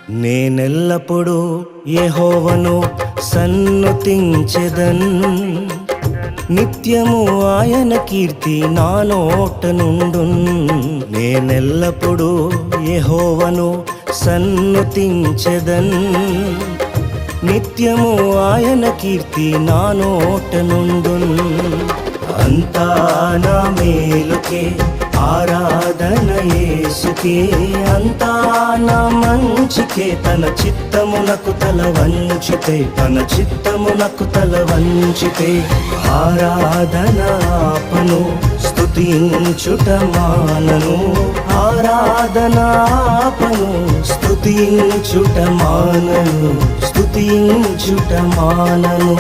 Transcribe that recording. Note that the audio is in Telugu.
నేనెల్లప్పుడూ యెహోవాను సన్నుతించెదన్, నిత్యము ఆయన కీర్తి నా నోట నుండున్. నేనెల్లప్పుడూ యెహోవాను సన్నుతించెదన్, నిత్యము ఆయన కీర్తి నా నోట నుండున్. అంతా నా మేలుకే ఆరాధన యేసుకే, అంతా నా మంచికే. తన చిత్తమునకు తల వంచితే, తన చిత్తమునకు తల వంచితే ఆరాధన ఆపను, స్తుతించుట మానను. ఆరాధన ఆపను, స్తుతించుట మానను, స్తుతించుట మానను.